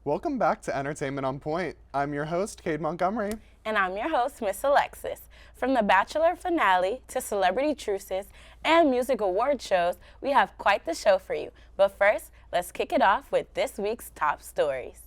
Welcome back to Entertainment on Point. I'm your host, Cade Montgomery. And I'm your host, Miss Alexis. From the Bachelor Finale to celebrity truces and music award shows, we have quite the show for you. But first, let's kick it off with this week's top stories.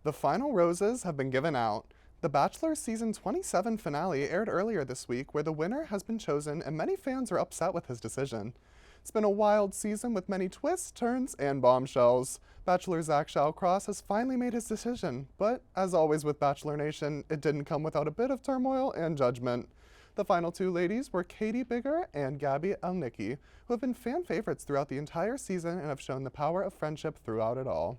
The final roses have been given out. The Bachelor Season 27 finale aired earlier this week, where the winner has been chosen and many fans are upset with his decision. It's been a wild season with many twists, turns, and bombshells. Bachelor Zach Shallcross has finally made his decision, but as always with Bachelor Nation, it didn't come without a bit of turmoil and judgment. The final two ladies were Katie Bigger and Gabby Elnicki, who have been fan favorites throughout the entire season and have shown the power of friendship throughout it all.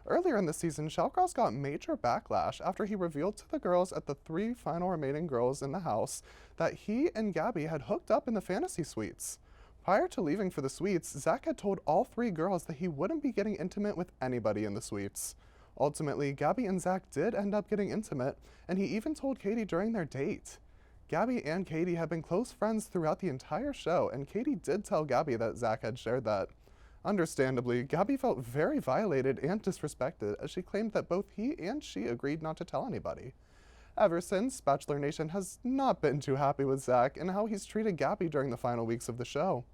Earlier in the season, Shallcross got major backlash after he revealed to the girls at the three final remaining girls in the house that he and Gabby had hooked up in the fantasy suites. Prior to leaving for the suites, Zach had told all three girls that he wouldn't be getting intimate with anybody in the suites. Ultimately, Gabby and Zach did end up getting intimate, and he even told Katie during their date. Gabby and Katie have been close friends throughout the entire show, and Katie did tell Gabby that Zach had shared that. Understandably, Gabby felt very violated and disrespected as she claimed that both he and she agreed not to tell anybody. Ever since, Bachelor Nation has not been too happy with Zach and how he's treated Gabby during the final weeks of the show.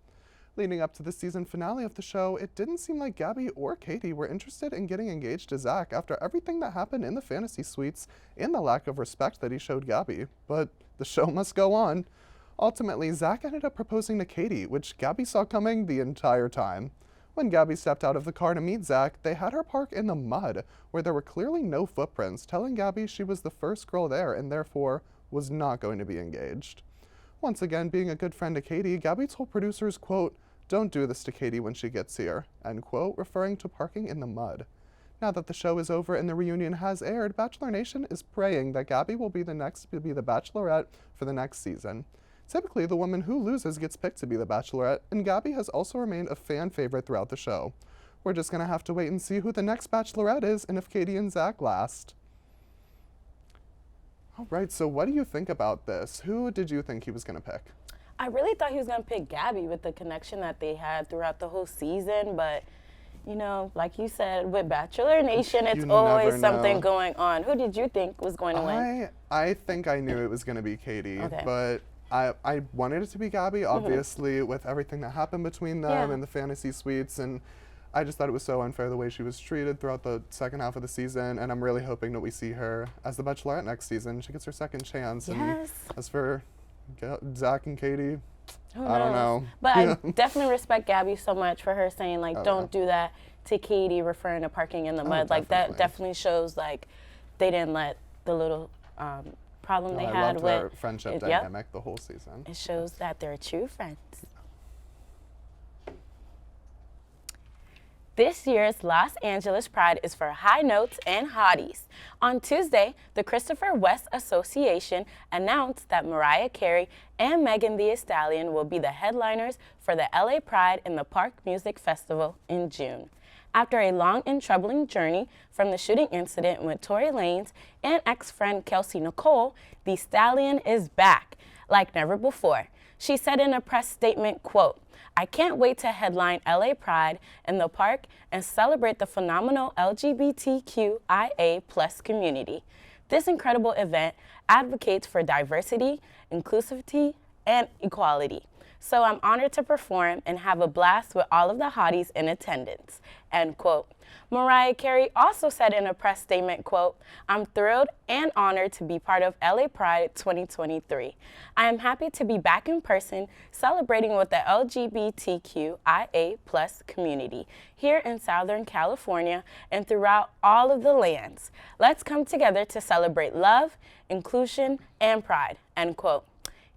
Leading up to the season finale of the show, it didn't seem like Gabby or Katie were interested in getting engaged to Zach after everything that happened in the fantasy suites and the lack of respect that he showed Gabby. But the show must go on. Ultimately, Zach ended up proposing to Katie, which Gabby saw coming the entire time. When Gabby stepped out of the car to meet Zach, they had her park in the mud, where there were clearly no footprints, telling Gabby she was the first girl there and therefore was not going to be engaged. Once again, being a good friend to Katie, Gabby told producers, quote, "Don't do this to Katie when she gets here," end quote, referring to parking in the mud. Now that the show is over and the reunion has aired, Bachelor Nation is praying that Gabby will be the next to be the Bachelorette for the next season. Typically, the woman who loses gets picked to be the Bachelorette, and Gabby has also remained a fan favorite throughout the show. We're just going to have to wait and see who the next Bachelorette is and if Katie and Zach last. All right, so what do you think about this? Who did you think he was going to pick? I really thought he was going to pick Gabby with the connection that they had throughout the whole season, but you know, like you said, with Bachelor Nation, it's always something going on. Who did you think was going to win? I think I knew it was going to be Katie, okay. But I wanted it to be Gabby, obviously, with everything that happened between them and the fantasy suites, and I just thought it was so unfair the way she was treated throughout the second half of the season, and I'm really hoping that we see her as the Bachelorette next season. She gets her second chance. Yes. And as for Zach and Katie, I don't know. But I definitely respect Gabby so much for her saying, like, don't do that to Katie, referring to parking in the mud. Like, that definitely shows, like, they didn't let the little problem they had with their friendship dynamic the whole season. It shows that they're true friends. This year's Los Angeles Pride is for high notes and hotties. On Tuesday, the Christopher West Association announced that Mariah Carey and Megan Thee Stallion will be the headliners for the LA Pride in the Park Music Festival in June. After a long and troubling journey from the shooting incident with Tory Lanez and ex-friend Kelsey Nicole, the Stallion is back like never before. She said in a press statement, quote, "I can't wait to headline LA Pride in the park and celebrate the phenomenal LGBTQIA+ community. This incredible event advocates for diversity, inclusivity, and equality. So I'm honored to perform and have a blast with all of the hotties in attendance, end quote. Mariah Carey also said in a press statement, quote, I'm thrilled and honored to be part of LA Pride 2023. I am happy to be back in person celebrating with the LGBTQIA+ community here in Southern California and throughout all of the lands. Let's come together to celebrate love, inclusion, and pride, end quote.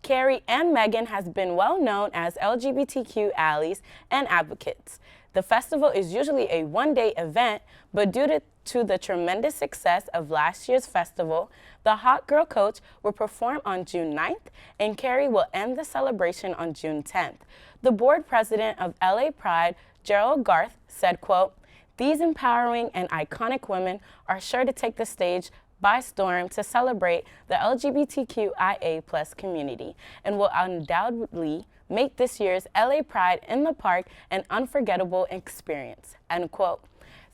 Carey and Meghan has been well known as LGBTQ allies and advocates. The festival is usually a one-day event, but due to the tremendous success of last year's festival, the Hot Girl Coach will perform on June 9th, and Carey will end the celebration on June 10th. The board president of LA Pride, Gerald Garth, said, quote, these empowering and iconic women are sure to take the stage by storm to celebrate the LGBTQIA+ community and will undoubtedly make this year's LA Pride in the Park an unforgettable experience, end quote.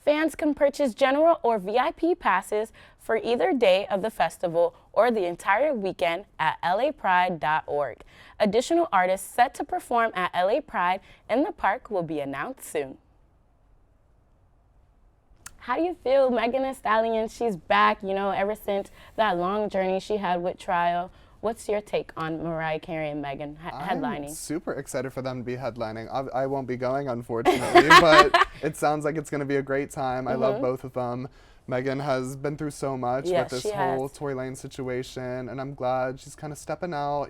Fans can purchase general or VIP passes for either day of the festival or the entire weekend at lapride.org. Additional artists set to perform at LA Pride in the Park will be announced soon. How do you feel, Megan Thee Stallion? She's back, ever since that long journey she had with Trial. What's your take on Mariah Carey and Megan headlining? I'm super excited for them to be headlining. I won't be going, unfortunately, but it sounds like it's going to be a great time. I love both of them. Megan has been through so much with this whole Tory Lanez situation, and I'm glad she's kind of stepping out,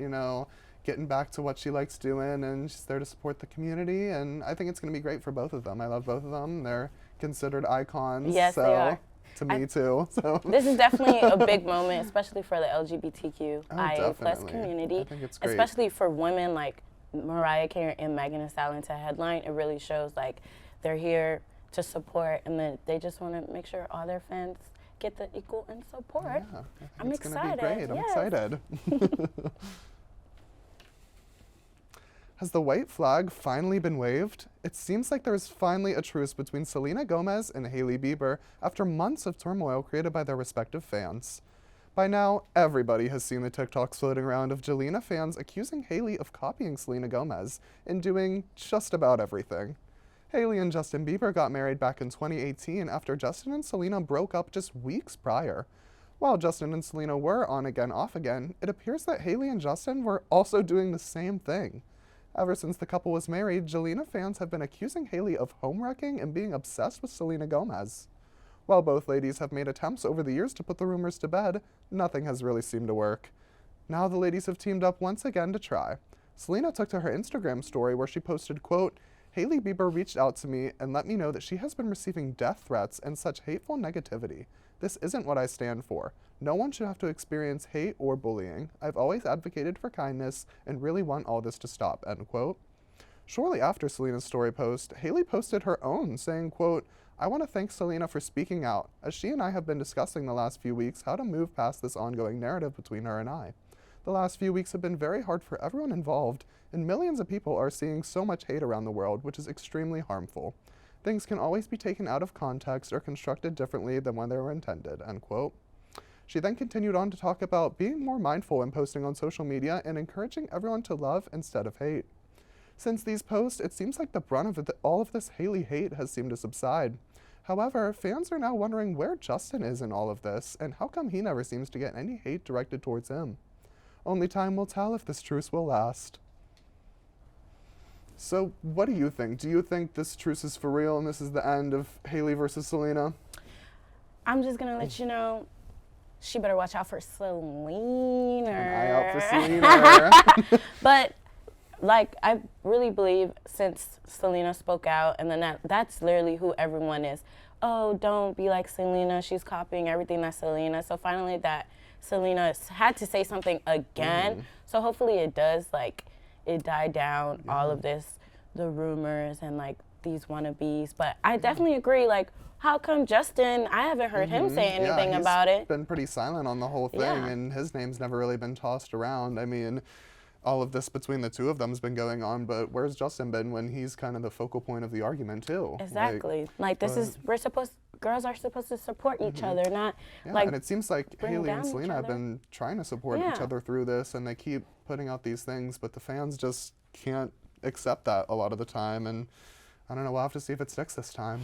getting back to what she likes doing, and she's there to support the community, and I think it's going to be great for both of them. I love both of them. They're considered icons. Yes, they are. To me too. So this is definitely a big moment, especially for the LGBTQIA+ community. I think it's great. Especially for women like Mariah Carey and Megan Thee Stallion to headline. It really shows like they're here to support, and then they just want to make sure all their fans get the equal and support. Yeah, I'm it's excited. Gonna be great. Yes. I'm excited. Has the white flag finally been waved? It seems like there is finally a truce between Selena Gomez and Hailey Bieber after months of turmoil created by their respective fans. By now, everybody has seen the TikToks floating around of Jelena fans accusing Hailey of copying Selena Gomez and doing just about everything. Hailey and Justin Bieber got married back in 2018 after Justin and Selena broke up just weeks prior. While Justin and Selena were on again, off again, it appears that Hailey and Justin were also doing the same thing. Ever since the couple was married, Jelena fans have been accusing Hailey of homewrecking and being obsessed with Selena Gomez. While both ladies have made attempts over the years to put the rumors to bed, nothing has really seemed to work. Now the ladies have teamed up once again to try. Selena took to her Instagram story where she posted, quote, Hailey Bieber reached out to me and let me know that she has been receiving death threats and such hateful negativity. This isn't what I stand for. No one should have to experience hate or bullying. I've always advocated for kindness and really want all this to stop, end quote. Shortly after Selena's story post, Hailey posted her own saying, quote, I want to thank Selena for speaking out, as she and I have been discussing the last few weeks how to move past this ongoing narrative between her and I. The last few weeks have been very hard for everyone involved, and millions of people are seeing so much hate around the world, which is extremely harmful. Things can always be taken out of context or constructed differently than when they were intended, end quote. She then continued on to talk about being more mindful in posting on social media and encouraging everyone to love instead of hate. Since these posts, it seems like the brunt of all of this Hailey hate has seemed to subside. However, fans are now wondering where Justin is in all of this, and how come he never seems to get any hate directed towards him. Only time will tell if this truce will last. So, what do you think? Do you think this truce is for real and this is the end of Hailey versus Selena? I'm just gonna let you know, she better watch out for Selena. An eye out for Selena. But, I really believe since Selena spoke out, and then that's literally who everyone is. Oh, don't be like Selena. She's copying everything that's Selena. So finally that Selena had to say something again. So hopefully it does, it died down, all of this, the rumors and, these wannabes. But I definitely agree, how come Justin, I haven't heard him say anything about it. He's been pretty silent on the whole thing, and his name's never really been tossed around. I mean, all of this between the two of them has been going on, but where's Justin been when he's kind of the focal point of the argument too? Exactly. Girls are supposed to support each other, not and it seems like Hailey and down Selena have been trying to support each other through this, and they keep putting out these things, but the fans just can't accept that a lot of the time, and I don't know, we'll have to see if it sticks this time.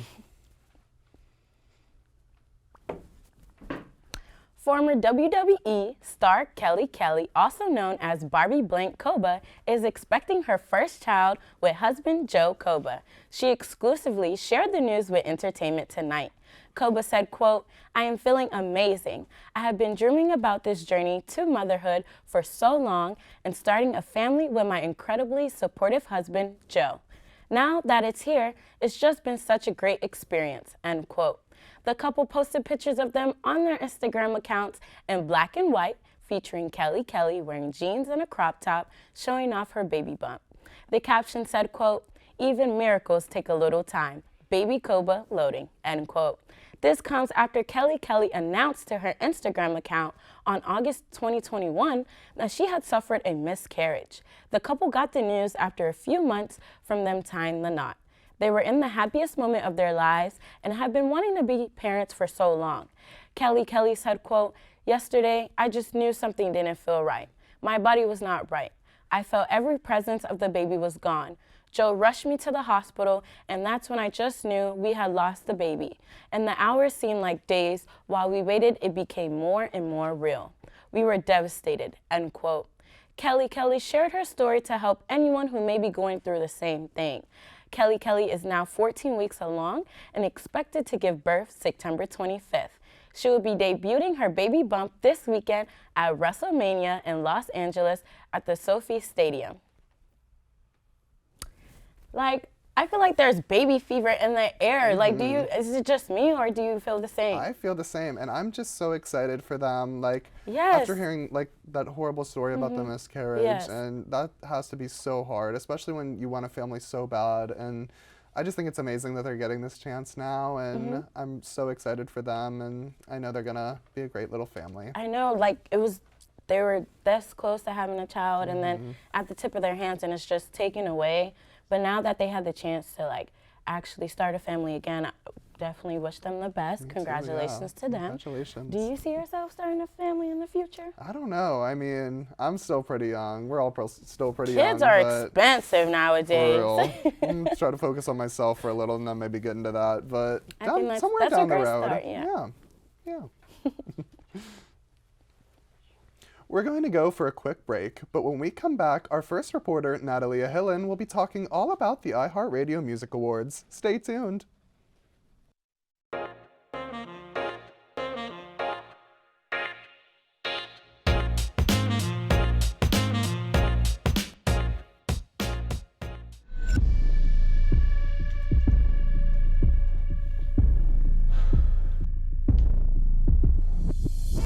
Former WWE star Kelly, also known as Barbie Blank Koba, is expecting her first child with husband Joe Koba. She exclusively shared the news with Entertainment Tonight. Koba said, quote, "I am feeling amazing. I have been dreaming about this journey to motherhood for so long and starting a family with my incredibly supportive husband, Joe. Now that it's here, it's just been such a great experience," end quote. The couple posted pictures of them on their Instagram accounts in black and white, featuring Kelly wearing jeans and a crop top, showing off her baby bump. The caption said, quote, "Even miracles take a little time. Baby Koba loading," end quote. This comes after Kelly announced to her Instagram account on August 2021 that she had suffered a miscarriage. The couple got the news after a few months from them tying the knot. They were in the happiest moment of their lives and had been wanting to be parents for so long. Kelly said, quote, "Yesterday, I just knew something didn't feel right. My body was not right. I felt every presence of the baby was gone. Joe rushed me to the hospital, and that's when I just knew we had lost the baby. And the hours seemed like days. While we waited, it became more and more real. We were devastated," end quote. Kelly shared her story to help anyone who may be going through the same thing. Kelly is now 14 weeks along and expected to give birth September 25th. She will be debuting her baby bump this weekend at WrestleMania in Los Angeles at the Sophie Stadium. Like, I feel like there's baby fever in the air. Like, is it just me or do you feel the same? I feel the same, and I'm just so excited for them. Like, yes. After hearing like that horrible story about the miscarriage, yes. and that has to be so hard, especially when you want a family so bad. And I just think it's amazing that they're getting this chance now, and I'm so excited for them, and I know they're gonna be a great little family. I know, like they were this close to having a child, and then at the tip of their hands, and it's just taken away. But now that they had the chance to like actually start a family again, I definitely wish them the best. Congratulations to them. Congratulations. Do you see yourself starting a family in the future? I don't know. I mean, I'm still pretty young. We're all still pretty young. Kids are expensive nowadays. For real. I'm try to focus on myself for a little and then maybe get into that. But somewhere that's down a great the road. Start, yeah. We're going to go for a quick break, but when we come back, our first reporter, Natalia Hillen, will be talking all about the iHeartRadio Music Awards. Stay tuned.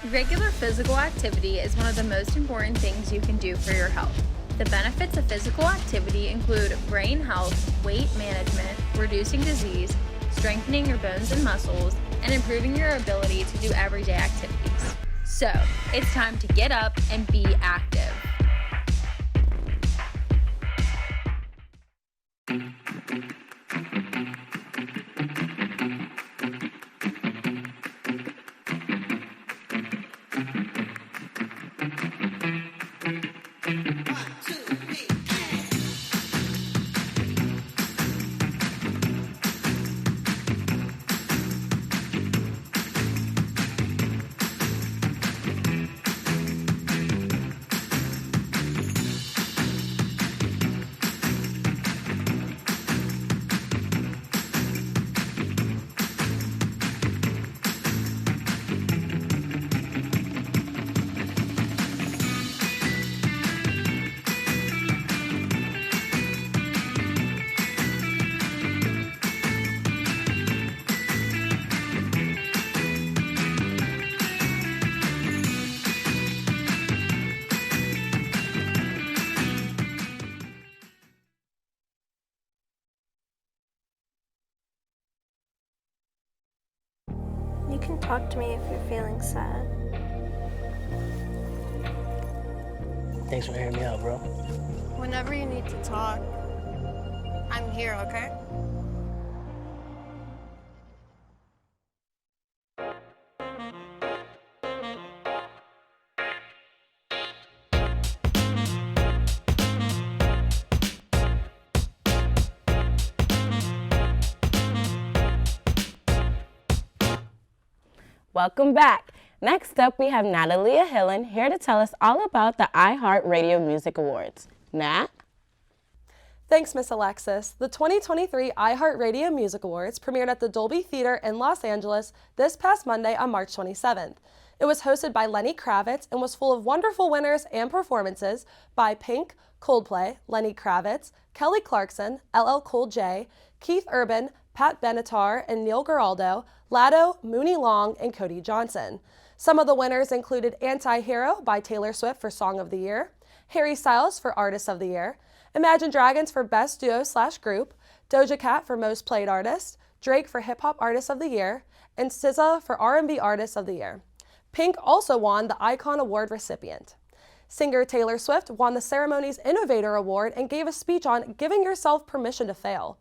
Regular physical activity is one of the most important things you can do for your health. The benefits of physical activity include brain health, weight management, reducing disease, strengthening your bones and muscles, and improving your ability to do everyday activities. So, it's time to get up and be active. You can talk to me if you're feeling sad. Thanks for hearing me out, bro. Whenever you need to talk, I'm here, okay? Welcome back. Next up, we have Natalia Hillen here to tell us all about the iHeartRadio Music Awards. Nat? Thanks, Miss Alexis. The 2023 iHeartRadio Music Awards premiered at the Dolby Theater in Los Angeles this past Monday on March 27th. It was hosted by Lenny Kravitz and was full of wonderful winners and performances by Pink, Coldplay, Lenny Kravitz, Kelly Clarkson, LL Cool J, Keith Urban, Pat Benatar, and Neil Giraldo, Latto, Mooney Long, and Cody Johnson. Some of the winners included Anti-Hero by Taylor Swift for Song of the Year, Harry Styles for Artist of the Year, Imagine Dragons for Best Duo/Group, Doja Cat for Most Played Artist, Drake for Hip Hop Artist of the Year, and SZA for R&B Artist of the Year. Pink also won the Icon Award recipient. Singer Taylor Swift won the ceremony's Innovator Award and gave a speech on giving yourself permission to fail.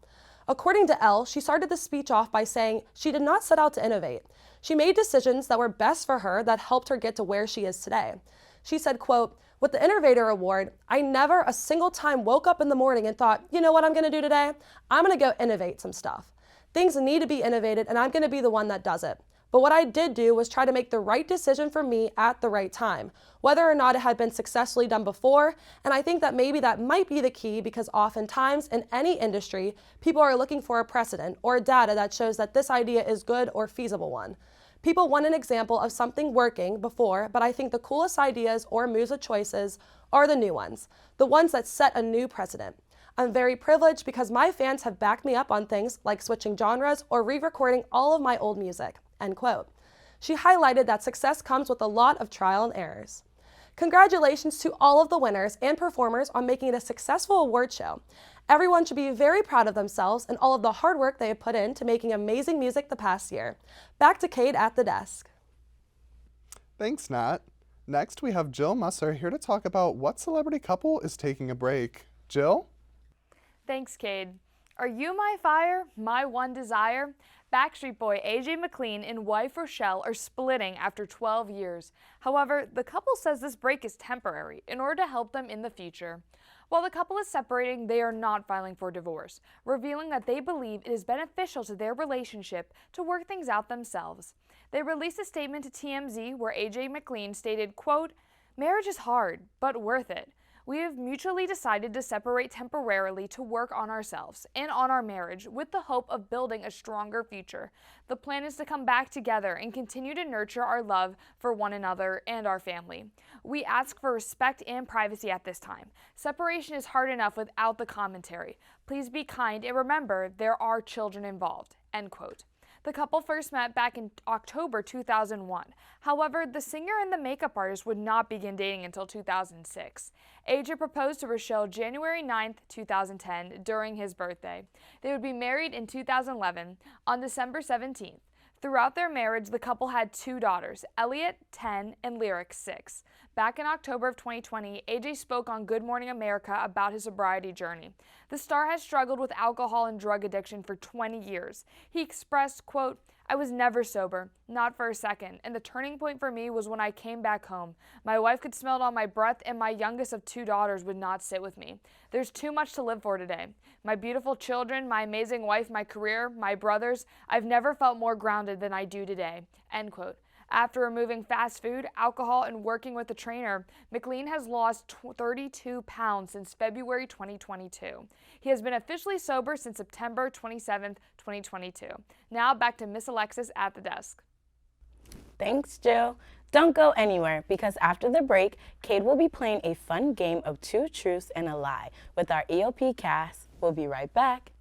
According to Elle, she started the speech off by saying she did not set out to innovate. She made decisions that were best for her that helped her get to where she is today. She said, quote, "With the Innovator Award, I never a single time woke up in the morning and thought, you know what I'm going to do today? I'm going to go innovate some stuff. Things need to be innovated and I'm going to be the one that does it. But what I did do was try to make the right decision for me at the right time, whether or not it had been successfully done before. And I think that maybe that might be the key because oftentimes in any industry, people are looking for a precedent or data that shows that this idea is good or feasible one. People want an example of something working before, but I think the coolest ideas or moves of choices are the new ones, the ones that set a new precedent. I'm very privileged because my fans have backed me up on things like switching genres or re-recording all of my old music." End quote. She highlighted that success comes with a lot of trial and errors. Congratulations to all of the winners and performers on making it a successful award show. Everyone should be very proud of themselves and all of the hard work they have put into making amazing music the past year. Back to Cade at the desk. Thanks, Nat. Next, we have Jill Musser here to talk about what celebrity couple is taking a break. Jill? Thanks, Cade. Are you my fire, my one desire? Backstreet Boy AJ McLean and wife Rochelle are splitting after 12 years. However, the couple says this break is temporary in order to help them in the future. While the couple is separating, they are not filing for divorce, revealing that they believe it is beneficial to their relationship to work things out themselves. They released a statement to TMZ where AJ McLean stated, quote, "Marriage is hard, but worth it. We have mutually decided to separate temporarily to work on ourselves and on our marriage with the hope of building a stronger future. The plan is to come back together and continue to nurture our love for one another and our family. We ask for respect and privacy at this time. Separation is hard enough without the commentary. Please be kind and remember there are children involved." End quote. The couple first met back in October 2001. However, the singer and the makeup artist would not begin dating until 2006. AJ proposed to Rochelle January 9th, 2010, during his birthday. They would be married in 2011 on December 17th. Throughout their marriage, the couple had 2 daughters, Elliot, 10, and Lyric, 6. Back in October of 2020, AJ spoke on Good Morning America about his sobriety journey. The star has struggled with alcohol and drug addiction for 20 years. He expressed, quote, "I was never sober, not for a second, and the turning point for me was when I came back home. My wife could smell it on my breath, and my youngest of 2 daughters would not sit with me. There's too much to live for today. My beautiful children, my amazing wife, my career, my brothers, I've never felt more grounded than I do today." End quote. After removing fast food, alcohol, and working with a trainer, McLean has lost 32 pounds since February 2022. He has been officially sober since September 27, 2022. Now back to Miss Alexis at the desk. Thanks, Jill. Don't go anywhere because after the break, Cade will be playing a fun game of 2 truths and a lie with our EOP cast. We'll be right back.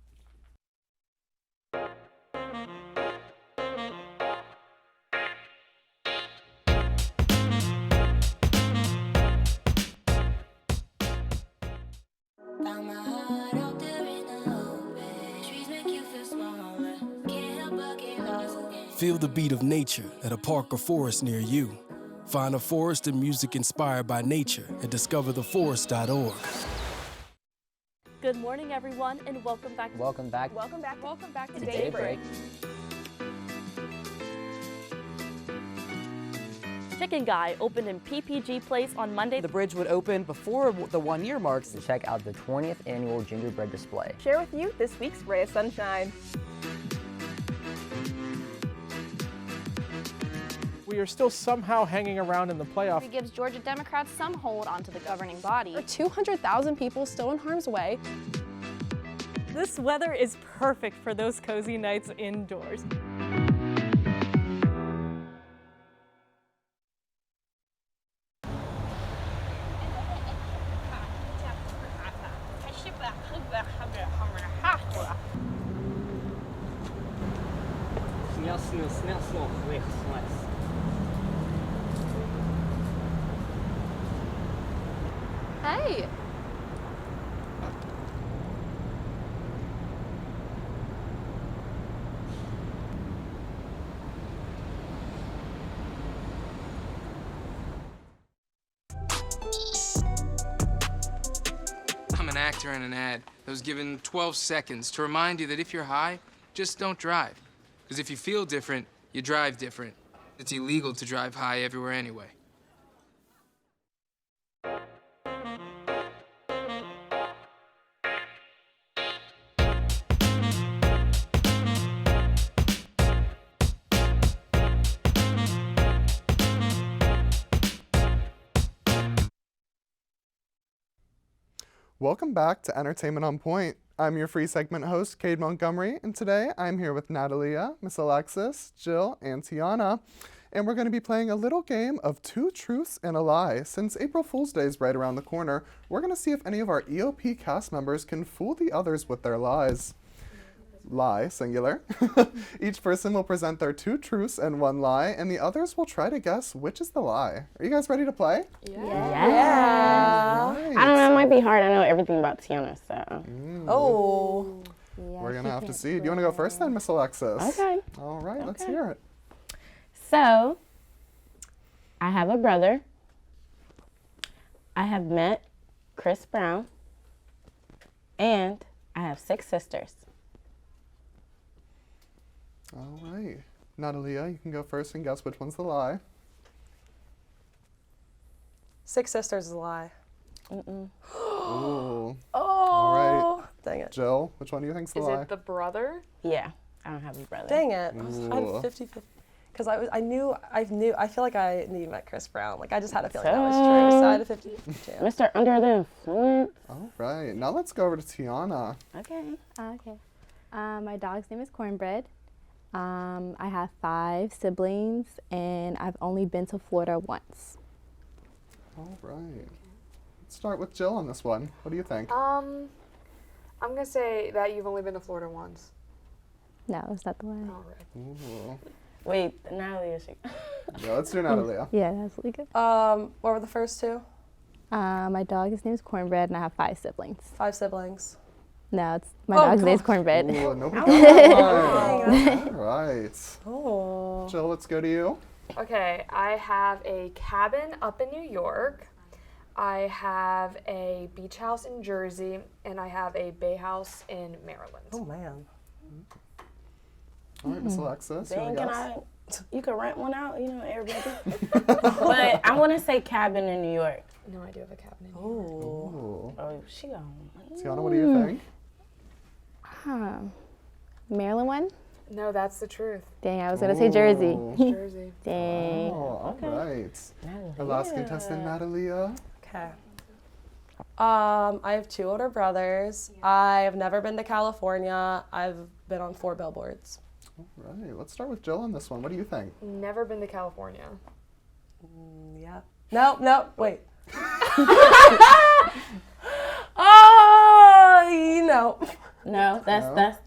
Feel the beat of nature at a park or forest near you. Find a forest and music inspired by nature at discovertheforest.org. Good morning, everyone, and welcome back. Welcome back to Daybreak. Chicken Guy opened in PPG Place on Monday. The bridge would open before the 1-year marks to check out the 20th annual gingerbread display. Share with you this week's ray of sunshine. we are still somehow hanging around in the playoff. It gives Georgia Democrats some hold onto the governing body. 200,000 people still in harm's way. This weather is perfect for those cozy nights indoors. Hey. I'm an actor in an ad that was given 12 seconds to remind you that if you're high, just don't drive. Because if you feel different, you drive different. It's illegal to drive high everywhere anyway. Welcome back to Entertainment on Point. I'm your free segment host, Cade Montgomery, and today I'm here with Natalia, Miss Alexis, Jill, and Tiana. And we're going to be playing a little game of Two Truths and a Lie. Since April Fool's Day is right around the corner, we're going to see if any of our EOP cast members can fool the others with their lies. Lie, singular. Each person will present their 2 truths and 1 lie, and the others will try to guess which is the lie. Are you guys ready to play? Yeah. Right. I don't know, it might be hard. I know everything about Tiana, so. Oh. We're going to have to see. Do you want to go first then, Miss Alexis? Okay. All right, let's hear it. So, I have a brother. I have met Chris Brown. And I have 6 sisters. All right. Natalia, you can go first and guess which one's the lie. 6 sisters is a lie. Ooh. Oh. All right. Dang it. Jill, which one do you think's the lie? Is it the brother? Yeah, I don't have a brother. Dang it. Ooh. I'm 50-50. Because I feel like I knew you met Chris Brown. Like, I just had a feeling that was true. So I had a 50 chance. Mr. Under the Influence. All right. Now let's go over to Tiana. Okay. My dog's name is Cornbread. I have 5 siblings, and I've only been to Florida once. All right. Let's start with Jill on this one. What do you think? I'm going to say that you've only been to Florida once. No, that's not the lie. All right. Ooh. Wait, Natalia. Yeah, let's do Natalia. Yeah, that's really good. What were the first 2? My dog, his name is Cornbread, and I have 5 siblings. 5 siblings. No, it's my dog's name is Cornbread. Ooh, nobody got one. All right. Oh. Jill, let's go to you. Okay, I have a cabin up in New York. I have a beach house in Jersey, and I have a bay house in Maryland. Oh, man. All right, Miss Alexis. Dang, you can rent one out, Airbnb. But I want to say cabin in New York. No, I do have a cabin in New York. Oh, she gone. Tiana, what do you think? Maryland one? No, that's the truth. Dang, I was going to say Jersey. Jersey. Dang. Oh, all right. Our last contestant, Natalia. Okay. I have 2 older brothers. I have never been to California. I've been on 4 billboards. All right. Let's start with Jill on this one. What do you think? Never been to California. Yeah. No, wait. No, that's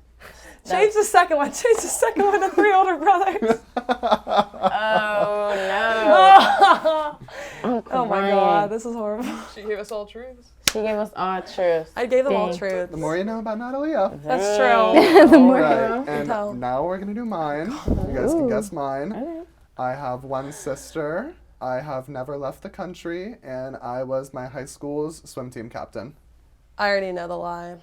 Change the second one to 3 older brothers. Oh, no. Oh, my God. This is horrible. She gave us all truths. She gave us all truths. I gave them all truths. The more you know about Natalia. That's true. The more you know. And now we're going to do mine. You guys can guess mine. Okay. I have 1 sister. I have never left the country. And I was my high school's swim team captain. I already know the lie.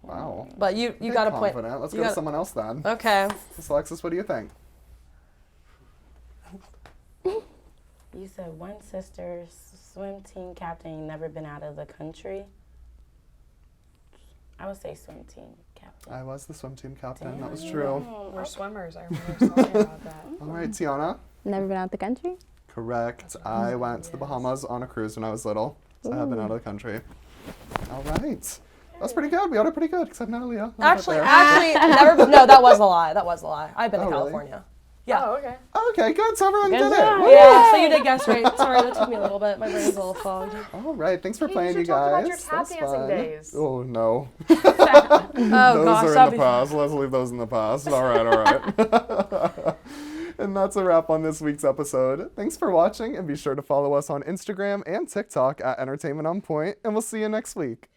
Wow. But you got a point. Let's go to someone else then. Okay. Miss Alexis, what do you think? You said 1 sister, swim team captain, never been out of the country. I would say swim team captain. I was the swim team captain. That was true. We're swimmers. I remember talking about that. All right, Tiana. Never been out the country? Correct. I went to the Bahamas on a cruise when I was little, so I have been out of the country. All right. That's pretty good. We got it pretty good, except Natalia. Actually, never. No, that was a lie. That was a lie. I've been to really? California. Yeah. Oh, okay. Okay, good. So everyone Good did job. it. Yeah, so you did guess right. Sorry, that took me a little bit. My brain's a little fogged. All right. Thanks for playing, you should talk guys. about your tap That was dancing fun. days. Oh, no. Oh, Those gosh, are that'd in be the past. Let's leave those in the past. All right. And that's a wrap on this week's episode. Thanks for watching, and be sure to follow us on Instagram and TikTok at Entertainment On Point, and we'll see you next week.